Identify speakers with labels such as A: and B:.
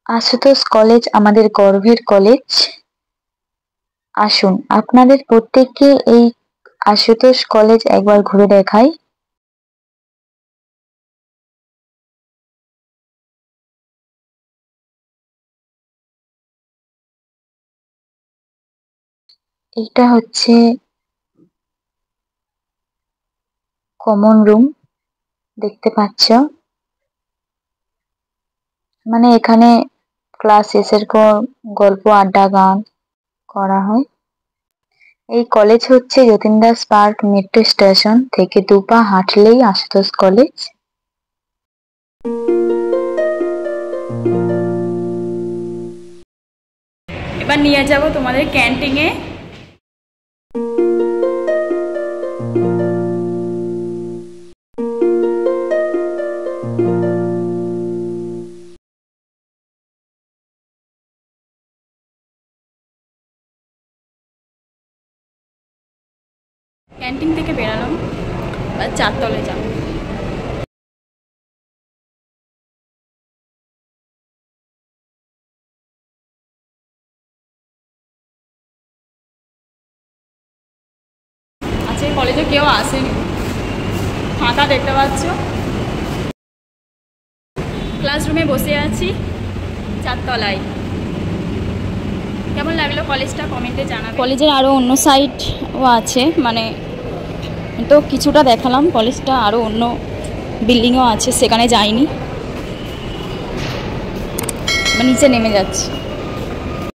A: Ashutosh college আমাদের গর্বের college. আসুন আপনাদের প্রত্যেককে এই আশুতোষ কলেজ একবার ঘুরে দেখাই। এটা হচ্ছে কমন রুম, দেখতে পাচ্ছ। মানে এখানে ক্লাস শেষের পর গল্প আড্ডা গান করা হয়। এই কলেজ হচ্ছে Jatin Das park metro station থেকে 2 পা হাঁটলেই আশুতোষ কলেজ।
B: এবার নিয়ে যাব তোমাদের ক্যান্টিনে। ক্যান্টিন থেকে বেরালাম, এবার 4 তলায় যাব। আজকে কলেজে কেউ আসেনি, ফাঁকা দেখতে পাচ্ছ। ক্লাসরুমে বসে আছি 4 তলায়। কেমন লাগলো কলেজটা কমেন্টে জানাবে। কলেজের আরও অন্য সাইটও আছে, মানে তো কিছুটা দেখালাম। কলেজটা আরও অন্য বিল্ডিংও আছে, সেখানে যাইনি, নিচে নেমে যাচ্ছি।